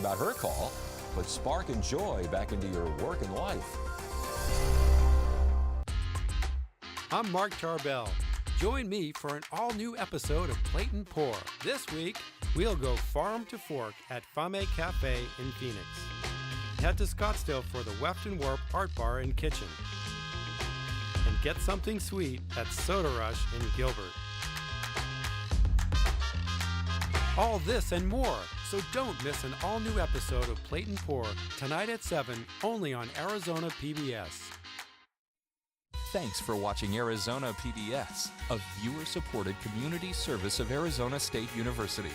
about her call, put spark and joy back into your work and life. I'm Mark Tarbell. Join me for an all-new episode of Plate and Pour. This week, we'll go farm to fork at Fame Cafe in Phoenix. Head to Scottsdale for the Weft and Warp Art Bar and Kitchen. And get something sweet at Soda Rush in Gilbert. All this and more, so don't miss an all-new episode of Plate and Pour tonight at 7, only on Arizona PBS. Thanks for watching Arizona PBS, a viewer-supported community service of Arizona State University.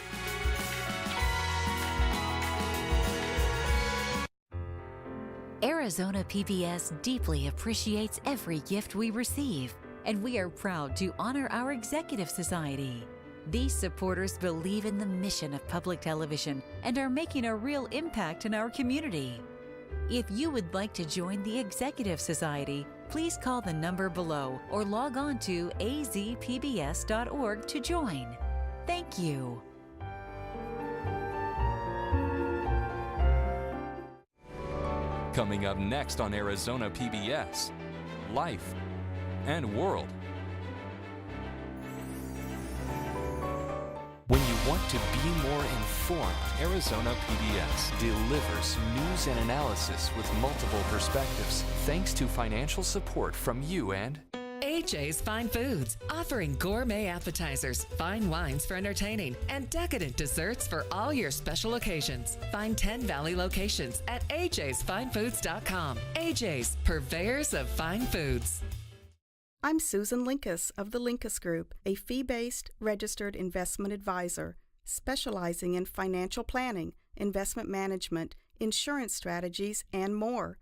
Arizona PBS deeply appreciates every gift we receive, and we are proud to honor our Executive Society. These supporters believe in the mission of public television and are making a real impact in our community. If you would like to join the Executive Society, please call the number below or log on to azpbs.org to join. Thank you. Coming up next on Arizona PBS, Life and World. When you want to be more informed, Arizona PBS delivers news and analysis with multiple perspectives, thanks to financial support from you and AJ's Fine Foods, offering gourmet appetizers, fine wines for entertaining, and decadent desserts for all your special occasions. Find 10 Valley locations at ajsfinefoods.com. AJ's, purveyors of fine foods. I'm Susan Linkus of the Linkus Group, a fee-based registered investment advisor specializing in financial planning, investment management, insurance strategies, and more.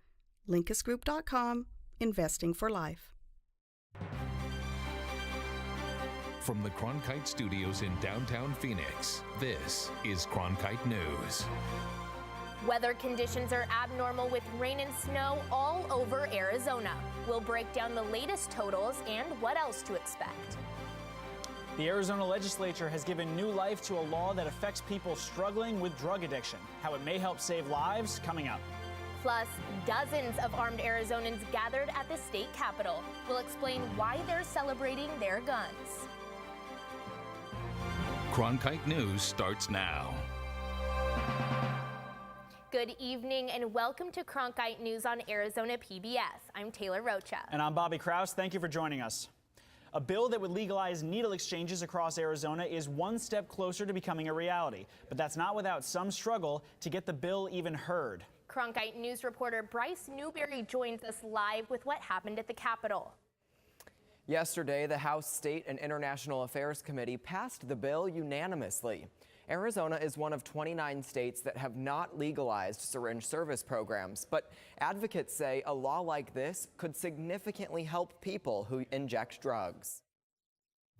LinkusGroup.com, investing for life. From the Cronkite Studios in downtown Phoenix, this is Cronkite News. Weather conditions are abnormal with rain and snow all over Arizona. We'll break down the latest totals and what else to expect. The Arizona legislature has given new life to a law that affects people struggling with drug addiction. How it may help save lives, coming up. Plus, dozens of armed Arizonans gathered at the state capitol. We'll explain why they're celebrating their guns. Cronkite News starts now. Good evening and welcome to Cronkite News on Arizona PBS. I'm Taylor Rocha. And I'm Bobby Kraus. Thank you for joining us. A bill that would legalize needle exchanges across Arizona is one step closer to becoming a reality. But that's not without some struggle to get the bill even heard. Cronkite News reporter Bryce Newberry joins us live with what happened at the Capitol. Yesterday, the House State and International Affairs Committee passed the bill unanimously. Arizona is one of 29 states that have not legalized syringe service programs, but advocates say a law like this could significantly help people who inject drugs.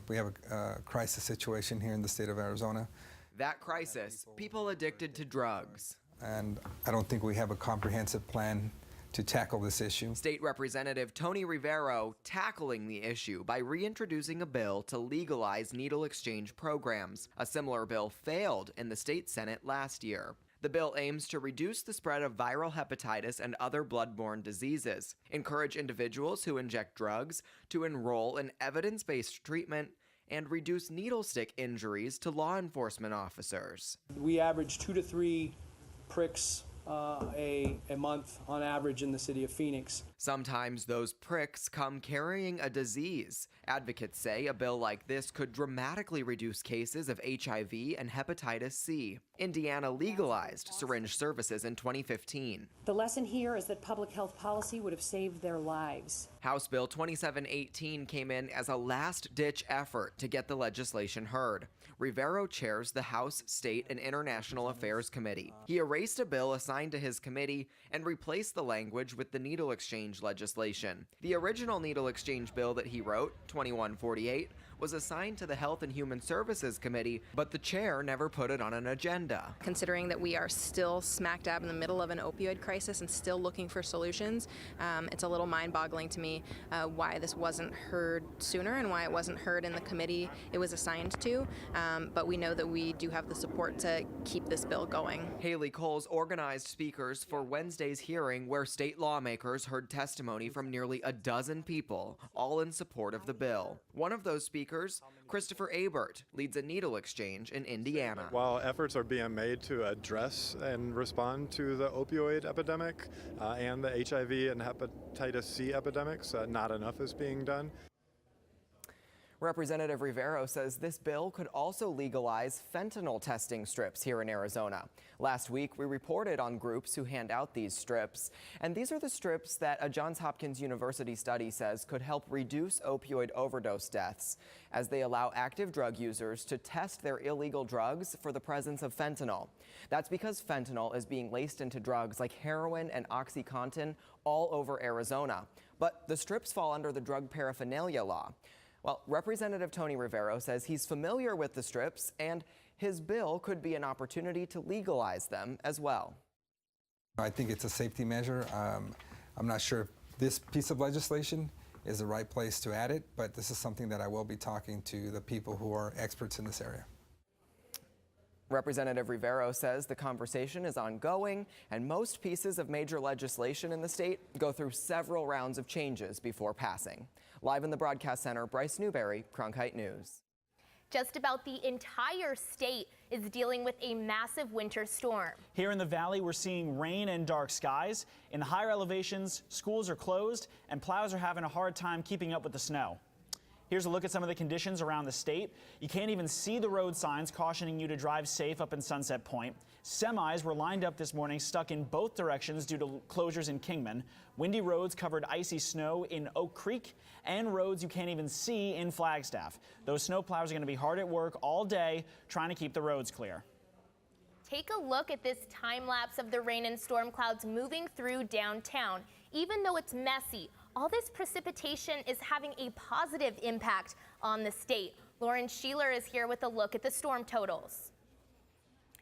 We have a crisis situation here in the state of Arizona. That crisis, people addicted to drugs. And I don't think we have a comprehensive plan to tackle this issue. State Representative Tony Rivero tackling the issue by reintroducing a bill to legalize needle exchange programs. A similar bill failed in the state Senate last year. The bill aims to reduce the spread of viral hepatitis and other bloodborne diseases, encourage individuals who inject drugs to enroll in evidence-based treatment, and reduce needle stick injuries to law enforcement officers. We average 2 to 3 pricks a month on average in the city of Phoenix. Sometimes those pricks come carrying a disease. Advocates say a bill like this could dramatically reduce cases of HIV and hepatitis C. Indiana legalized syringe services in 2015. The lesson here is that public health policy would have saved their lives. House Bill 2718 came in as a last-ditch effort to get the legislation heard. Rivero chairs the House State and International Affairs Committee. He erased a bill assigned to his committee and replaced the language with the needle exchange legislation. The original needle exchange bill that he wrote, 2148, was assigned to the Health and Human Services Committee, but the chair never put it on an agenda. Considering that we are still smack dab in the middle of an opioid crisis and still looking for solutions, it's a little mind-boggling to me why this wasn't heard sooner and why it wasn't heard in the committee it was assigned to, but we know that we do have the support to keep this bill going. Haley Coles organized speakers for Wednesday's hearing where state lawmakers heard testimony from nearly a dozen people, all in support of the bill. One of those speakers, Christopher Abert, leads a needle exchange in Indiana. While efforts are being made to address and respond to the opioid epidemic and the HIV and hepatitis C epidemics, not enough is being done. Representative Rivero says this bill could also legalize fentanyl testing strips here in Arizona. Last week, we reported on groups who hand out these strips, and these are the strips that a Johns Hopkins University study says could help reduce opioid overdose deaths, as they allow active drug users to test their illegal drugs for the presence of fentanyl. That's because fentanyl is being laced into drugs like heroin and OxyContin all over Arizona. But the strips fall under the drug paraphernalia law. Well, Representative Tony Rivero says he's familiar with the strips, and his bill could be an opportunity to legalize them as well. I think it's a safety measure. I'm not sure if this piece of legislation is the right place to add it, but this is something that I will be talking to the people who are experts in this area. Representative Rivero says the conversation is ongoing, and most pieces of major legislation in the state go through several rounds of changes before passing. Live in the Broadcast Center, Bryce Newberry, Cronkite News. Just about the entire state is dealing with a massive winter storm. Here in the valley, we're seeing rain and dark skies. In the higher elevations, schools are closed, and plows are having a hard time keeping up with the snow. Here's a look at some of the conditions around the state. You can't even see the road signs cautioning you to drive safe up in Sunset Point. Semis were lined up this morning, stuck in both directions due to closures in Kingman. Windy roads covered icy snow in Oak Creek, and roads you can't even see in Flagstaff. Those snowplows are going to be hard at work all day trying to keep the roads clear. Take a look at this time lapse of the rain and storm clouds moving through downtown. Even though it's messy, all this precipitation is having a positive impact on the state. Lauren Sheeler is here with a look at the storm totals.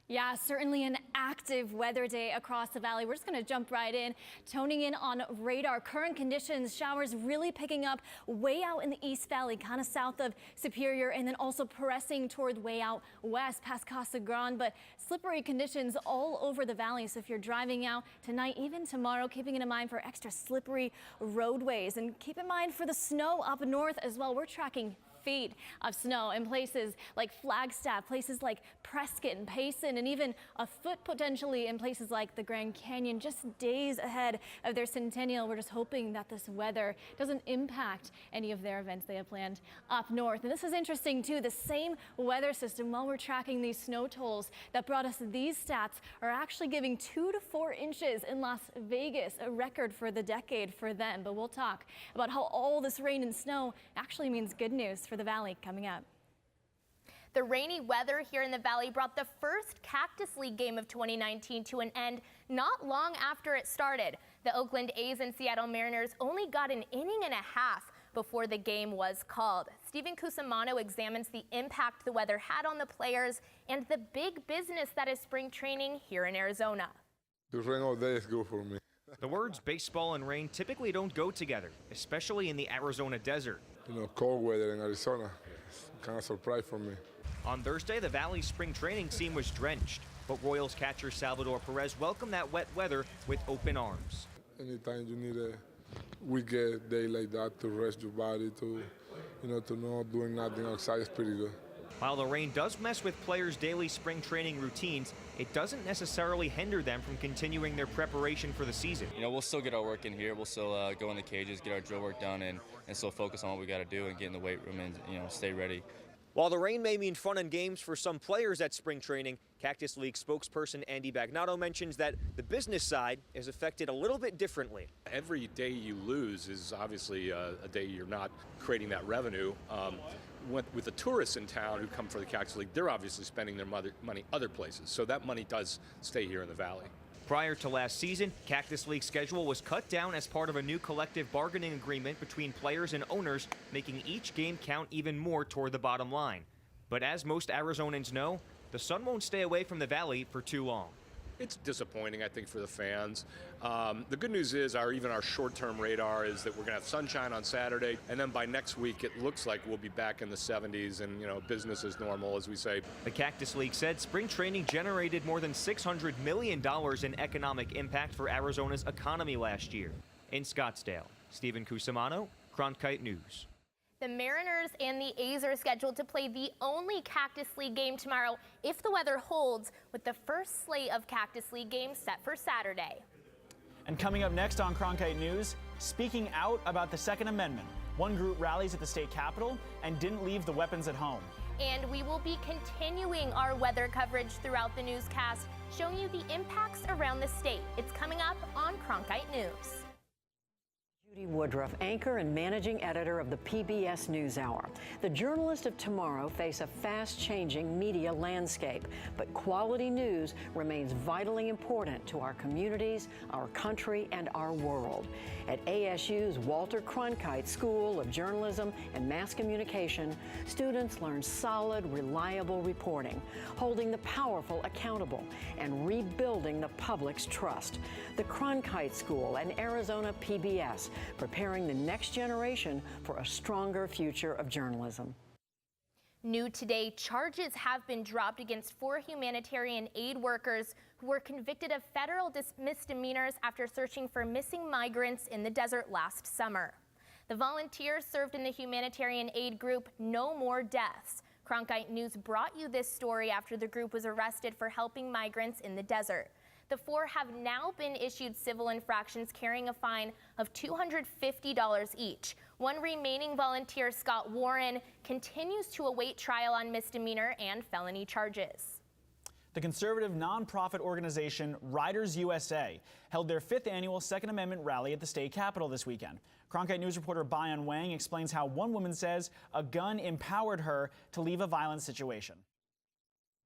Yeah, certainly an active weather day across the valley. We're just going to jump right in, toning in on radar. Current conditions, showers really picking up way out in the East Valley, kind of south of Superior, and then also pressing toward way out west past Casa Grande. But slippery conditions all over the valley. So if you're driving out tonight, even tomorrow, keeping it in mind for extra slippery roadways. And keep in mind for the snow up north as well. We're tracking feet of snow in places like Flagstaff, places like Prescott and Payson, and even a foot potentially in places like the Grand Canyon, just days ahead of their centennial. We're just hoping that this weather doesn't impact any of their events they have planned up north. And this is interesting too, the same weather system while we're tracking these snow totals that brought us these stats are actually giving 2 to 4 inches in Las Vegas, a record for the decade for them. But we'll talk about how all this rain and snow actually means good news for the valley coming up. The rainy weather here in the valley brought the first Cactus League game of 2019 to an end not long after it started. The Oakland A's and Seattle Mariners only got an inning and a half before the game was called. Stephen Cusimano examines the impact the weather had on the players and the big business that is spring training here in Arizona. The rain all day is good for me. The words baseball and rain typically don't go together, especially in the Arizona desert. You know, cold weather in Arizona. It's kind of a surprise for me. On Thursday, the Valley's spring training scene was drenched, but Royals catcher Salvador Perez welcomed that wet weather with open arms. Anytime you need a weekend day like that to rest your body, to not doing nothing outside is pretty good. While the rain does mess with players' daily spring training routines, it doesn't necessarily hinder them from continuing their preparation for the season. You know, we'll still get our work in here. We'll still go in the cages, get our drill work done, and still focus on what we got to do and get in the weight room and, stay ready. While the rain may mean fun and games for some players at spring training, Cactus League spokesperson Andy Bagnotto mentions that the business side is affected a little bit differently. Every day you lose is obviously a day you're not creating that revenue. With the tourists in town who come for the Cactus League, they're obviously spending their money other places. So that money does stay here in the valley. Prior to last season, Cactus League's schedule was cut down as part of a new collective bargaining agreement between players and owners, making each game count even more toward the bottom line. But as most Arizonans know, the sun won't stay away from the Valley for too long. It's disappointing, I think, for the fans. The good news is even our short-term radar is that we're going to have sunshine on Saturday, and then by next week it looks like we'll be back in the 70s and, business as normal, as we say. The Cactus League said spring training generated more than $600 million in economic impact for Arizona's economy last year. In Scottsdale, Stephen Cusimano, Cronkite News. The Mariners and the A's are scheduled to play the only Cactus League game tomorrow if the weather holds, with the first slate of Cactus League games set for Saturday. And coming up next on Cronkite News, speaking out about the Second Amendment. One group rallies at the state capitol and didn't leave the weapons at home. And we will be continuing our weather coverage throughout the newscast, showing you the impacts around the state. It's coming up on Cronkite News. Judy Woodruff, anchor and managing editor of the PBS NewsHour. The journalists of tomorrow face a fast-changing media landscape, but quality news remains vitally important to our communities, our country, and our world. At ASU's Walter Cronkite School of Journalism and Mass Communication, students learn solid, reliable reporting, holding the powerful accountable, and rebuilding the public's trust. The Cronkite School and Arizona PBS, preparing the next generation for a stronger future of journalism. New today, charges have been dropped against 4 humanitarian aid workers who were convicted of federal misdemeanors after searching for missing migrants in the desert last summer. The volunteers served in the humanitarian aid group No More Deaths. Cronkite News brought you this story after the group was arrested for helping migrants in the desert. The 4 have now been issued civil infractions carrying a fine of $250 each. One remaining volunteer, Scott Warren, continues to await trial on misdemeanor and felony charges. The conservative nonprofit organization Riders USA held their 5th annual Second Amendment rally at the state capitol this weekend. Cronkite News reporter Bayan Wang explains how one woman says a gun empowered her to leave a violent situation.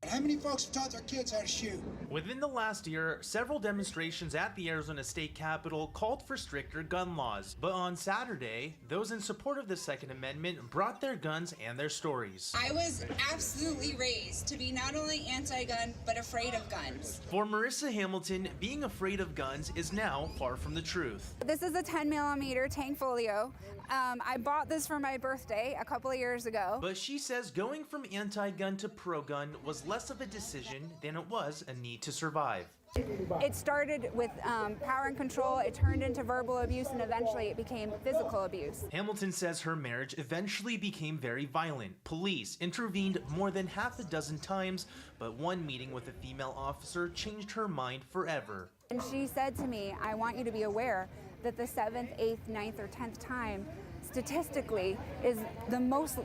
How many folks have taught their kids how to shoot? Within the last year, several demonstrations at the Arizona State Capitol called for stricter gun laws. But on Saturday, those in support of the Second Amendment brought their guns and their stories. I was absolutely raised to be not only anti-gun, but afraid of guns. For Marissa Hamilton, being afraid of guns is now far from the truth. This is a 10mm tank folio. I bought this for my birthday a couple of years ago. But she says going from anti-gun to pro-gun was less of a decision than it was a need to survive. It started with power and control, it turned into verbal abuse, and eventually it became physical abuse. Hamilton says her marriage eventually became very violent. Police intervened more than half a dozen times, but one meeting with a female officer changed her mind forever. And she said to me, I want you to be aware that the 7th, 8th, 9th, or 10th time statistically is the most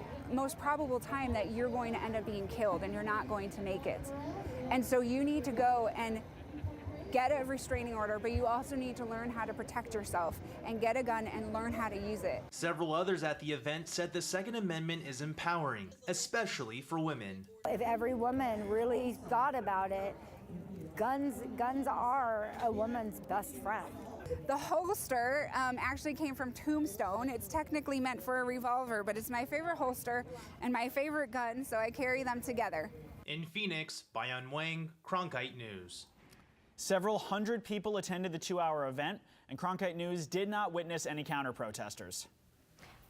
probable time that you're going to end up being killed and you're not going to make it. And so you need to go and get a restraining order, but you also need to learn how to protect yourself and get a gun and learn how to use it. Several others at the event said the Second Amendment is empowering, especially for women. If every woman really thought about it, guns are a woman's best friend. The holster actually came from Tombstone. It's technically meant for a revolver, but it's my favorite holster and my favorite gun, so I carry them together. In Phoenix, Bayan Wang, Cronkite News. Several hundred people attended the 2-hour event, and Cronkite News did not witness any counter-protesters.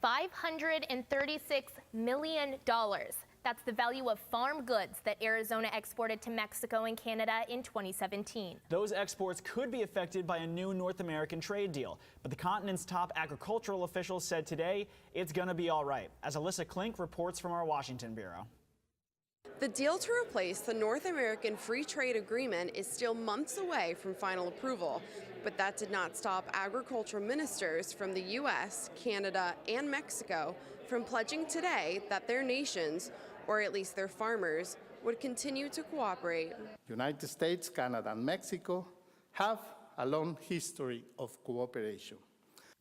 $536 million. That's the value of farm goods that Arizona exported to Mexico and Canada in 2017. Those exports could be affected by a new North American trade deal, but the continent's top agricultural officials said today it's going to be all right, as Alyssa Klink reports from our Washington bureau. The deal to replace the North American Free Trade Agreement is still months away from final approval, but that did not stop agricultural ministers from the U.S., Canada, and Mexico from pledging today that their nations, or at least their farmers, would continue to cooperate. United States, Canada, and Mexico have a long history of cooperation.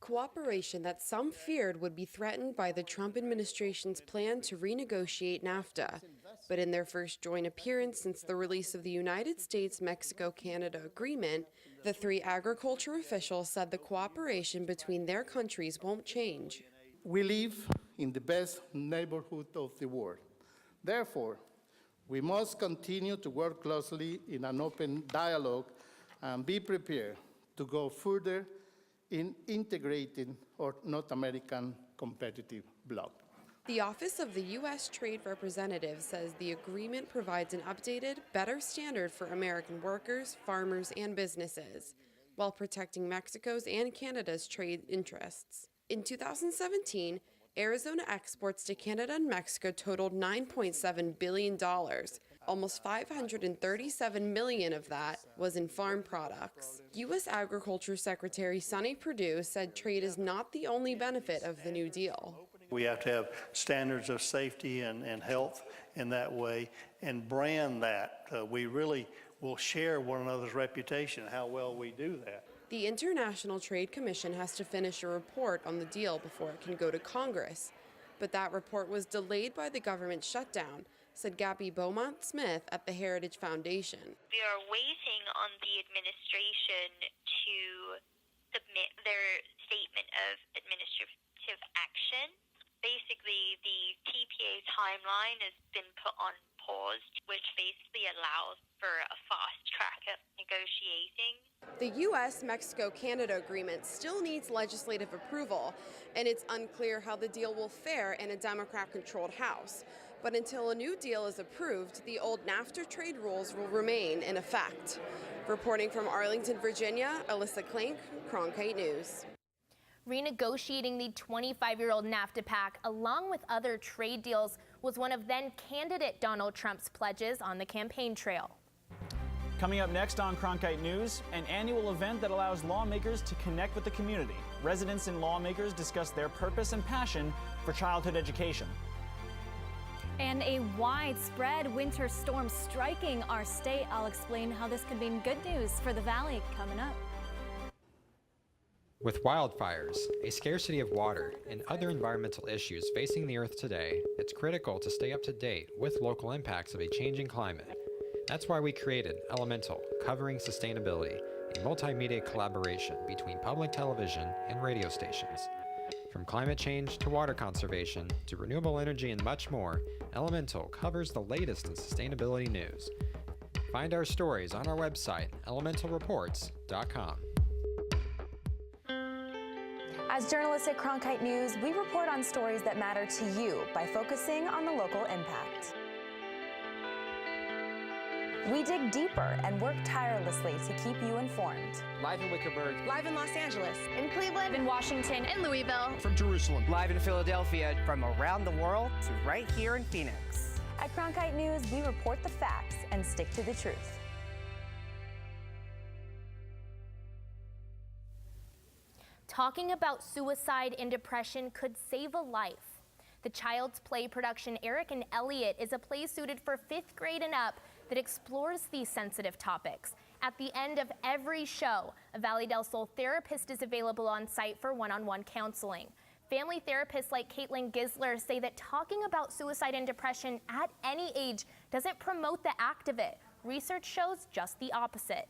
cooperation that some feared would be threatened by the Trump administration's plan to renegotiate NAFTA. But in their first joint appearance since the release of the United States-Mexico-Canada agreement, the three agriculture officials said the cooperation between their countries won't change. We live in the best neighborhood of the world. Therefore, we must continue to work closely in an open dialogue and be prepared to go further in integrating our North American competitive bloc. The Office of the U.S. Trade Representative says the agreement provides an updated, better standard for American workers, farmers, and businesses, while protecting Mexico's and Canada's trade interests. In 2017, Arizona exports to Canada and Mexico totaled $9.7 billion. Almost $537 million of that was in farm products. U.S. Agriculture Secretary Sonny Perdue said trade is not the only benefit of the New Deal. We have to have standards of safety and health in that way and brand that. We really will share one another's reputation, how well we do that. The International Trade Commission has to finish a report on the deal before it can go to Congress. But that report was delayed by the government shutdown, said Gabby Beaumont-Smith at the Heritage Foundation. We are waiting on the administration to submit their statement of administrative action. Basically, the TPA timeline has been put on pause, which basically allows for a fast track of negotiating. The U.S.-Mexico-Canada agreement still needs legislative approval, and it's unclear how the deal will fare in a Democrat-controlled House. But until a new deal is approved, the old NAFTA trade rules will remain in effect. Reporting from Arlington, Virginia, Alyssa Klink, Cronkite News. Renegotiating the 25-year-old NAFTA pact, along with other trade deals, was one of then-candidate Donald Trump's pledges on the campaign trail. Coming up next on Cronkite News, an annual event that allows lawmakers to connect with the community. Residents and lawmakers discuss their purpose and passion for childhood education. And a widespread winter storm striking our state. I'll explain how this could mean good news for the valley coming up. With wildfires, a scarcity of water, and other environmental issues facing the Earth today, it's critical to stay up to date with local impacts of a changing climate. That's why we created Elemental, covering sustainability, a multimedia collaboration between public television and radio stations. From climate change to water conservation to renewable energy and much more, Elemental covers the latest in sustainability news. Find our stories on our website, elementalreports.com. As journalists at Cronkite News, we report on stories that matter to you by focusing on the local impact. We dig deeper and work tirelessly to keep you informed. Live in Wickerburg. Live in Los Angeles. In Cleveland. In Washington. In Louisville. From Jerusalem. Live in Philadelphia. From around the world to right here in Phoenix. At Cronkite News, we report the facts and stick to the truth. Talking about suicide and depression could save a life. The Child's Play production Eric and Elliot is a play suited for 5th grade and up that explores these sensitive topics. At the end of every show, a Valley del Sol therapist is available on site for one-on-one counseling. Family therapists like Caitlin Gisler say that talking about suicide and depression at any age doesn't promote the act of it. Research shows just the opposite.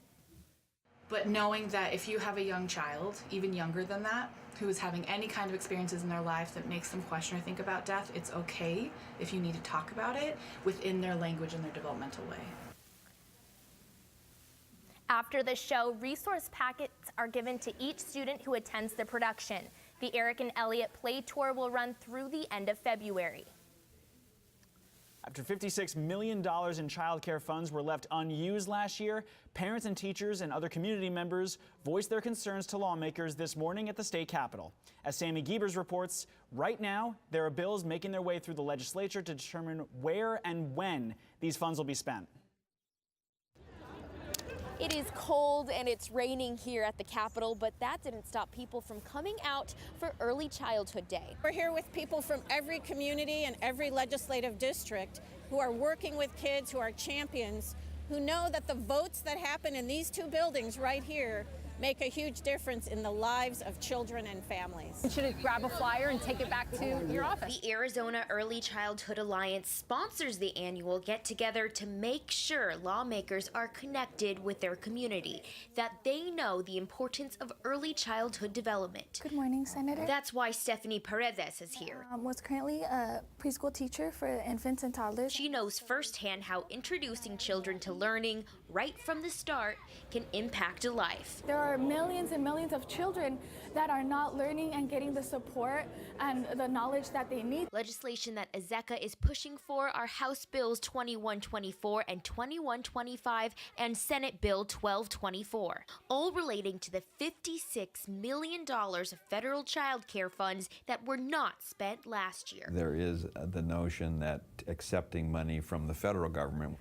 But knowing that if you have a young child, even younger than that, who is having any kind of experiences in their life that makes them question or think about death, it's okay if you need to talk about it within their language and their developmental way. After the show, resource packets are given to each student who attends the production. The Eric and Elliot Play Tour will run through the end of February. After $56 million in child care funds were left unused last year, parents and teachers and other community members voiced their concerns to lawmakers this morning at the state capitol. As Sammy Giebers reports, right now there are bills making their way through the legislature to determine where and when these funds will be spent. It is cold and it's raining here at the Capitol, but that didn't stop people from coming out for Early Childhood Day. We're here with people from every community and every legislative district who are working with kids, who are champions, who know that the votes that happen in these two buildings right here make a huge difference in the lives of children and families. You should grab a flyer and take it back to your office. The Arizona Early Childhood Alliance sponsors the annual get-together to make sure lawmakers are connected with their community, that they know the importance of early childhood development. Good morning, Senator. That's why Stephanie Paredes is here. Was currently a preschool teacher for infants and toddlers. She knows firsthand how introducing children to learning right from the start can impact a life. There are millions and millions of children that are not learning and getting the support and the knowledge that they need. Legislation that Azeka is pushing for are House Bills 2124 and 2125 and Senate Bill 1224, all relating to the $56 million of federal child care funds that were not spent last year. There is the notion that accepting money from the federal government,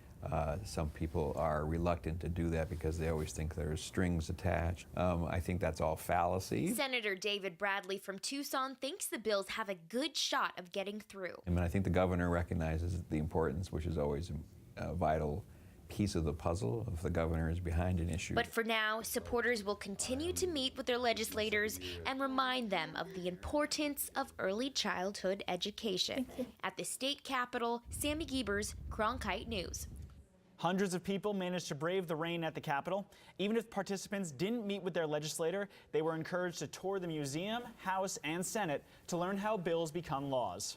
some people are reluctant to do that because they always think there's strings attached. I think that's all fallacy. Senator David Bradley from Tucson thinks the bills have a good shot of getting through. I mean, I think the governor recognizes the importance, which is always a vital piece of the puzzle if the governor is behind an issue. But for now, supporters will continue to meet with their legislators and remind them of the importance of early childhood education. At the state capitol, Sammy Giebers, Cronkite News. Hundreds of people managed to brave the rain at the Capitol. Even if participants didn't meet with their legislator, they were encouraged to tour the museum, House, and Senate to learn how bills become laws.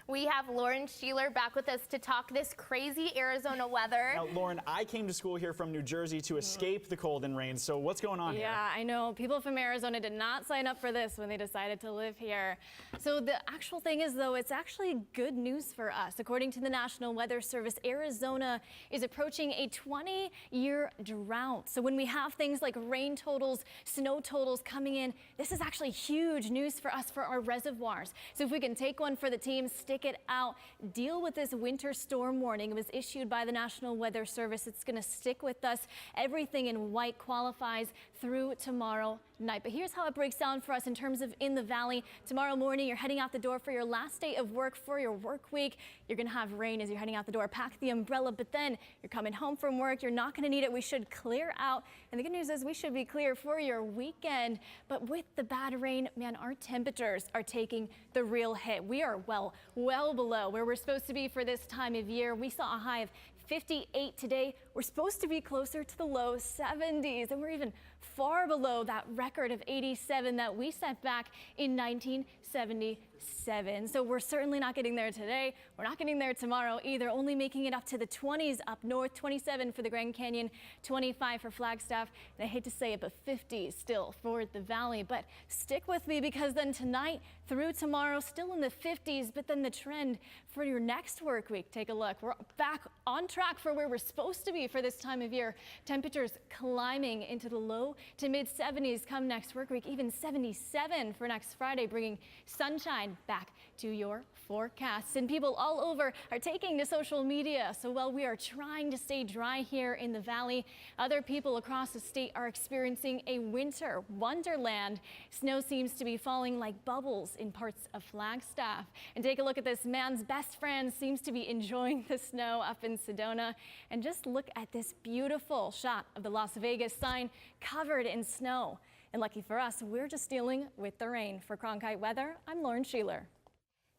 We have Lauren Sheeler back with us to talk this crazy Arizona weather. Now, Lauren, I came to school here from New Jersey to escape the cold and rain, so what's going on here? Yeah, I know. People from Arizona did not sign up for this when they decided to live here. So the actual thing is, though, it's actually good news for us. According to the National Weather Service, Arizona is approaching a 20-year drought. So when we have things like rain totals, snow totals coming in, this is actually huge news for us for our reservoirs. So if we can take one for the team, stick it out, deal with this winter storm warning. It was issued by the National Weather Service. It's going to stick with us. Everything in white qualifies through tomorrow night. But here's how it breaks down for us in terms of in the valley. Tomorrow morning, you're heading out the door for your last day of work for your work week. You're going to have rain as you're heading out the door. Pack the umbrella, but then you're coming home from work. You're not going to need it. We should clear out. And the good news is we should be clear for your weekend. But with the bad rain, man, our temperatures are taking the real hit. We are well below where we're supposed to be for this time of year. We saw a high of 58 today. We're supposed to be closer to the low 70s, and we're even far below that record of 87 that we set back in 1977. So we're certainly not getting there today. We're not getting there tomorrow either, only making it up to the 20s up north, 27 for the Grand Canyon, 25 for Flagstaff, and I hate to say it, but 50 still for the valley. But stick with me, because then tonight through tomorrow, still in the 50s, but then the trend for your next work week, take a look. We're back on track for where we're supposed to be for this time of year. Temperatures climbing into the low to mid 70s come next work week, even 77 for next Friday, bringing sunshine back to your forecasts. And people all over are taking to social media. So while we are trying to stay dry here in the valley, other people across the state are experiencing a winter wonderland. Snow seems to be falling like bubbles in parts of Flagstaff. And take a look at this. Man's best friend seems to be enjoying the snow up in Sedona. And just look at this beautiful shot of the Las Vegas sign covered in snow. And lucky for us, we're just dealing with the rain. For Cronkite Weather, I'm Lauren Sheeler.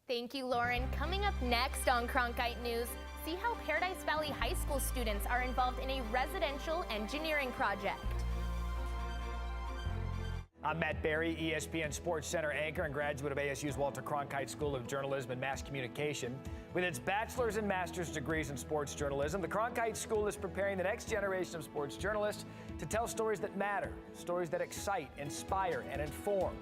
Thank you, Lauren. Coming up next on Cronkite News, see how Paradise Valley High School students are involved in a residential engineering project. I'm Matt Berry, ESPN Sports Center anchor and graduate of ASU's Walter Cronkite School of Journalism and Mass Communication. With its bachelor's and master's degrees in sports journalism, the Cronkite School is preparing the next generation of sports journalists to tell stories that matter, stories that excite, inspire, and inform.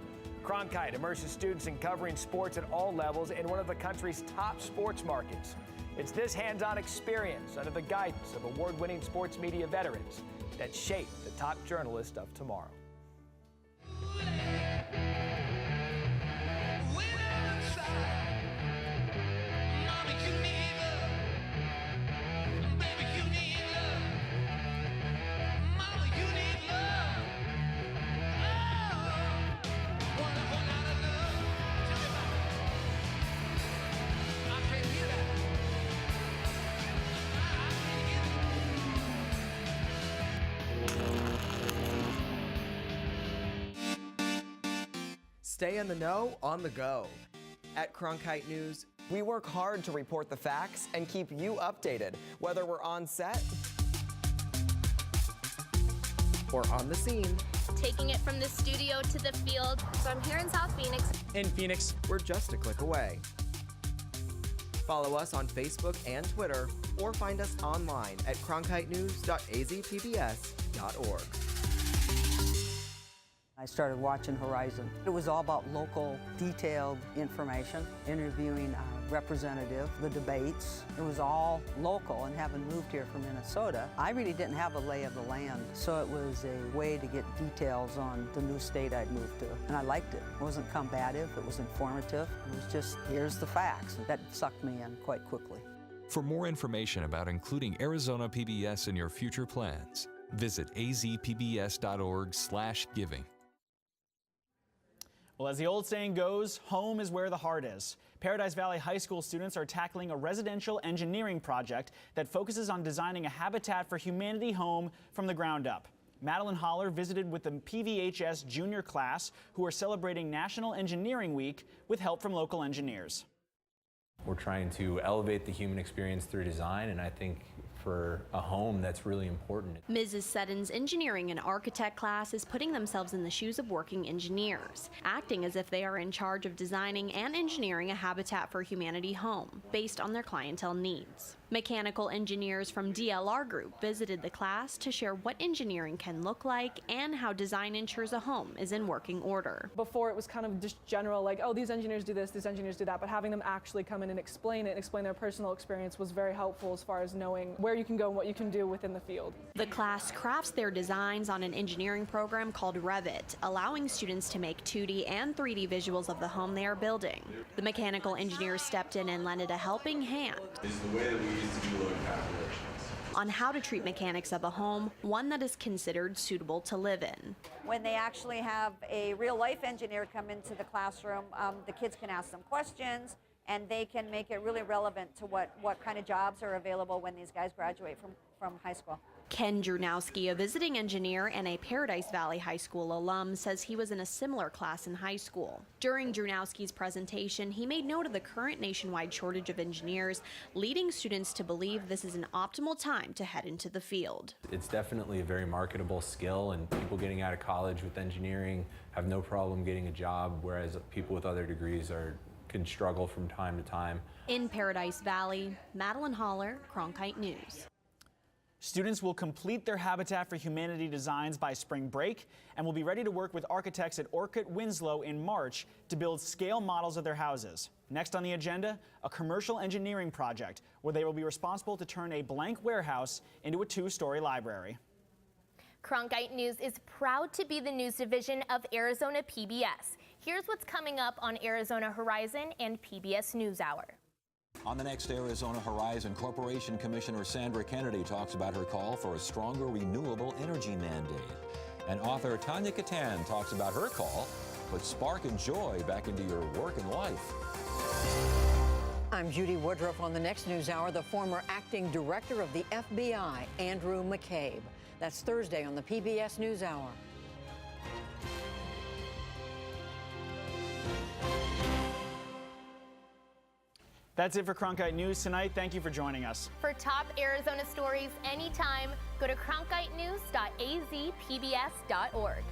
Cronkite immerses students in covering sports at all levels in one of the country's top sports markets. It's this hands-on experience under the guidance of award-winning sports media veterans that shape the top journalists of tomorrow. Stay in the know on the go. At Cronkite News, we work hard to report the facts and keep you updated, whether we're on set or on the scene. Taking it from the studio to the field. So I'm here in South Phoenix. In Phoenix, we're just a click away. Follow us on Facebook and Twitter, or find us online at cronkitenews.azpbs.org. I started watching Horizon. It was all about local, detailed information, interviewing representative, the debates. It was all local, and having moved here from Minnesota, I really didn't have a lay of the land, so it was a way to get details on the new state I'd moved to, and I liked it. It wasn't combative, it was informative. It was just, here's the facts. That sucked me in quite quickly. For more information about including Arizona PBS in your future plans, visit azpbs.org/giving. Well, as the old saying goes, home is where the heart is. Paradise Valley High School students are tackling a residential engineering project that focuses on designing a Habitat for Humanity home from the ground up. Madeline Holler visited with the PVHS junior class, who are celebrating National Engineering Week with help from local engineers. We're trying to elevate the human experience through design, and I think for a home, that's really important. Mrs. Seddon's engineering and architect class is putting themselves in the shoes of working engineers, acting as if they are in charge of designing and engineering a Habitat for Humanity home based on their clientele needs. Mechanical engineers from DLR Group visited the class to share what engineering can look like and how design ensures a home is in working order. Before it was kind of just general, like, oh, these engineers do this, these engineers do that, but having them actually come in and explain it and explain their personal experience was very helpful as far as knowing where you can go and what you can do within the field. The class crafts their designs on an engineering program called Revit, allowing students to make 2D and 3D visuals of the home they are building. The mechanical engineers stepped in and lended a helping hand. Is the way that we used to do load calculations. On how to treat mechanics of a home, one that is considered suitable to live in. When they actually have a real-life engineer come into the classroom, the kids can ask them questions, and they can make it really relevant to what kind of jobs are available when these guys graduate from high school. Ken Drunowski, a visiting engineer and a Paradise Valley High School alum, says he was in a similar class in high school. During Drunowski's presentation, he made note of the current nationwide shortage of engineers, leading students to believe this is an optimal time to head into the field. It's definitely a very marketable skill, and people getting out of college with engineering have no problem getting a job, whereas people with other degrees can struggle from time to time. In Paradise Valley, Madeline Holler, Cronkite News. Students will complete their Habitat for Humanity designs by spring break and will be ready to work with architects at Orchid Winslow in March to build scale models of their houses. Next on the agenda, a commercial engineering project where they will be responsible to turn a blank warehouse into a 2-story library. Cronkite News is proud to be the news division of Arizona PBS. Here's what's coming up on Arizona Horizon and PBS NewsHour. On the next Arizona Horizon, Corporation Commissioner Sandra Kennedy talks about her call for a stronger renewable energy mandate. And author Tanya Katan talks about her call to put spark and joy back into your work and life. I'm Judy Woodruff. On the next NewsHour, the former acting director of the FBI, Andrew McCabe. That's Thursday on the PBS NewsHour. That's it for Cronkite News tonight. Thank you for joining us. For top Arizona stories anytime, go to cronkitenews.azpbs.org.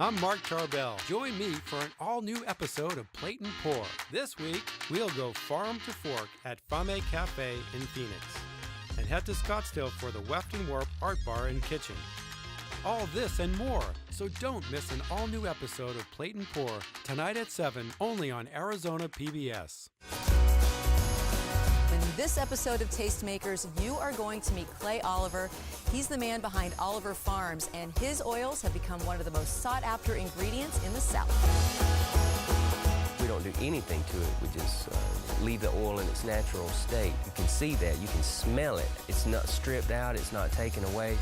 I'm Mark Tarbell. Join me for an all-new episode of Plate and Pour. This week, we'll go farm to fork at Fame Cafe in Phoenix and head to Scottsdale for the Weft and Warp Art Bar and Kitchen. All this and more. So don't miss an all-new episode of Plate and Pour tonight at 7, only on Arizona PBS. In this episode of Tastemakers, you are going to meet Clay Oliver. He's the man behind Oliver Farms, and his oils have become one of the most sought-after ingredients in the South. We don't do anything to it. We just leave the oil in its natural state. You can see that. You can smell it. It's not stripped out. It's not taken away.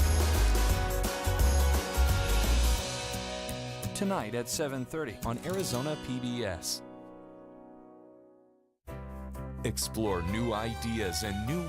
Tonight at 7:30 on Arizona PBS. Explore new ideas and new